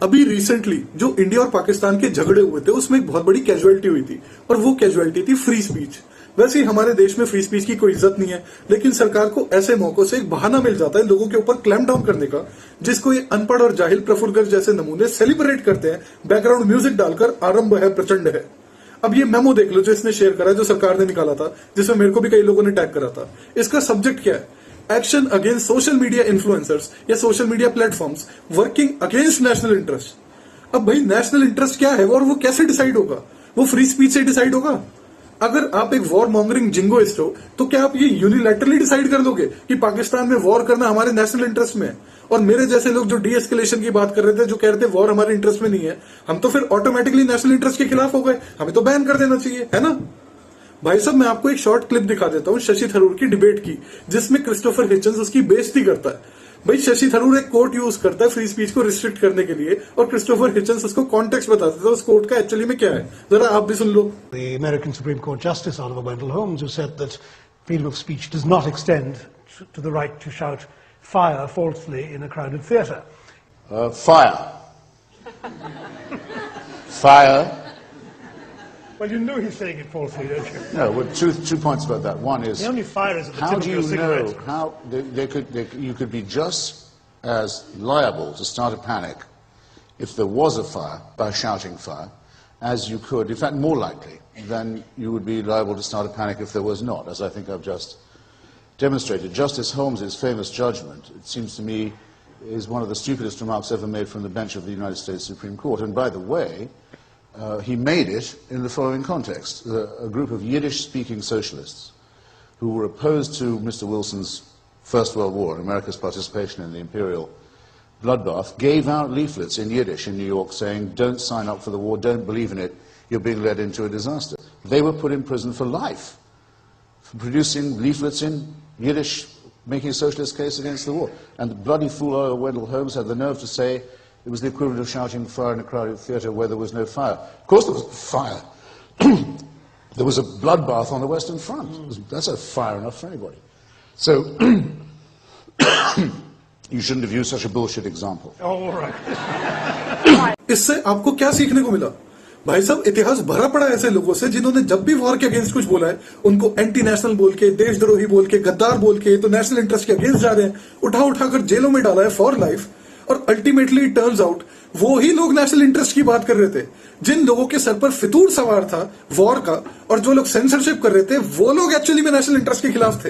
अभी रिसेंटली जो इंडिया और पाकिस्तान के झगड़े हुए थे उसमें एक बहुत बड़ी कैजुअलिटी हुई थी और वो कैजुअलिटी थी फ्री स्पीच। वैसे ही हमारे देश में फ्री स्पीच की कोई इज्जत नहीं है, लेकिन सरकार को ऐसे मौकों से एक बहाना मिल जाता है लोगों के ऊपर क्लैम्प डाउन करने का, जिसको ये अनपढ़ और जाहिल प्रफुल्ल गर्ग जैसे नमूने सेलिब्रेट करते हैं बैकग्राउंड म्यूजिक डालकर आरंभ है प्रचंड है। अब ये मेमो देख लो जो इसने शेयर करा, जो सरकार ने निकाला था, जिसमें मेरे को भी कई लोगों ने टैग करा था। इसका सब्जेक्ट क्या है? Action against social media influencers या social media platforms working against national interest. अब भाई नेशनल इंटरेस्ट क्या है और वो कैसे डिसाइड होगा? वो फ्री स्पीच से डिसाइड होगा? अगर आप एक वॉर मॉन्गरिंग जिंगोइस्ट हो तो क्या आप ये यूनिलैटरली डिसाइड कर दोगे कि पाकिस्तान में वॉर करना हमारे नेशनल इंटरेस्ट में है? और मेरे जैसे लोग जो डीएस्केलेशन की बात कर रहे थे, जो कह रहे थे वॉर हमारे इंटरेस्ट में नहीं है, हम तो फिर ऑटोमेटिकली नेशनल इंटरेस्ट के खिलाफ हो गए, हमें तो बैन कर देना चाहिए, है ना? भाई साहब, मैं आपको एक शॉर्ट क्लिप दिखा देता हूं शशि थरूर की डिबेट की, जिसमें क्रिस्टोफर हिचन्स उसकी बेइज्जती करता है। भाई शशि थरूर एक कोट यूज करता है फ्री स्पीच को रिस्ट्रिक्ट करने के लिए और क्रिस्टोफर हिचन्स उसको कॉन्टेक्स्ट बता देता है उस कोट का एक्चुअली में क्या है। जरा आप भी सुन लो। The American Supreme Court Justice Oliver Wendell Holmes, who said that freedom of speech does not extend to the right to shout fire falsely in a crowded theatre. Fire. Fire. Well, you know he's saying it falsely, don't you? No, well, two points about that. One is, The only fire is at the how tip do of you your cigarette. know how you could be just as liable to start a panic if there was a fire by shouting fire as you could, in fact more likely than you would be liable to start a panic if there was not, as I think I've just demonstrated. Justice Holmes's famous judgment, it seems to me, is one of the stupidest remarks ever made from the bench of the United States Supreme Court. And by the way, he made it in the following context. A group of Yiddish-speaking socialists who were opposed to Mr. Wilson's First World War and America's participation in the imperial bloodbath gave out leaflets in Yiddish in New York saying, don't sign up for the war, don't believe in it, you're being led into a disaster. They were put in prison for life for producing leaflets in Yiddish, making a socialist case against the war. And the bloody fool Wendell Holmes had the nerve to say it was the equivalent of shouting fire in a crowded theatre where there was no fire. Of course there was fire. There was a bloodbath on the Western Front. That's a fire enough for anybody. So, you shouldn't have used such a bullshit example. All right. इससे आपको क्या सीखने को मिला? भाई साहब, इतिहास भरा पड़ा ऐसे लोगों से जिन्होंने जब भी वॉर के अगेंस्ट कुछ बोला है, उनको एंटी नेशनल बोल के, देशद्रोही बोल के, गद्दार बोल के, तो नेशनल इंटरेस्ट के अगेंस्ट जा रहे हैं, उठाकर जेलों में डाला है फॉर लाइफ। और अल्टीमेटली टर्न्स आउट वो ही लोग नेशनल इंटरेस्ट की बात कर रहे थे जिन लोगों के सर पर फितूर सवार था वॉर का, और जो लोग सेंसरशिप कर रहे थे वो लोग एक्चुअली में नेशनल इंटरेस्ट के खिलाफ थे।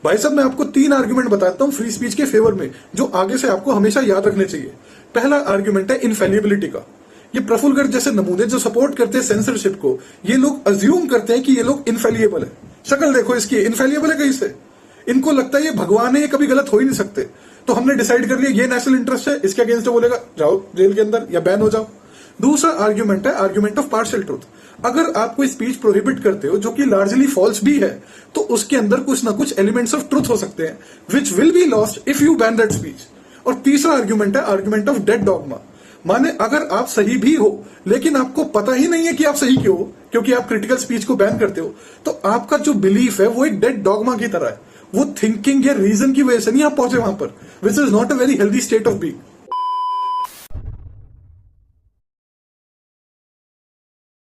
भाई साहब, मैं आपको 3 आर्ग्यूमेंट बताता हूं फ्री स्पीच के फेवर में, जो आगे से आपको हमेशा याद रखने चाहिए। पहला आर्ग्यूमेंट है इनफेलिबिलिटी का। ये प्रफुल्ल गर्ग जैसे नमूने जो सपोर्ट करते हैं सेंसरशिप को, ये लोग अज्यूम करते हैं कि ये लोग इनफेलिएबल है। शक्ल देखो इसकी, इनफेलिएबल है कहीं से। इनको लगता है ये भगवान है, ये कभी गलत हो ही नहीं सकते। तो हमने डिसाइड कर लिया ये नेशनल इंटरेस्ट है, इसके अगेंस्ट बोलेगा जाओ जेल के अंदर या बैन हो जाओ। दूसरा आर्ग्यूमेंट है आर्ग्यूमेंट ऑफ पार्शियल ट्रूथ। अगर आप कोई स्पीच प्रोहिबिट करते हो जो कि लार्जली फॉल्स भी है, तो उसके अंदर कुछ ना कुछ एलिमेंट्स ऑफ ट्रूथ हो सकते हैं which will be lost if you ban that speech. और तीसरा आर्ग्यूमेंट है आर्ग्यूमेंट ऑफ डेड डॉगमा। माने अगर आप सही भी हो लेकिन आपको पता ही नहीं है कि आप सही क्यों हो, क्योंकि आप क्रिटिकल स्पीच को बैन करते हो, तो आपका जो बिलीफ है वो एक डेड डॉगमा की तरह है। वो थिंकिंग या रीजन की वजह से नहीं आप पहुंचे वहां पर, which is not a very healthy state of being.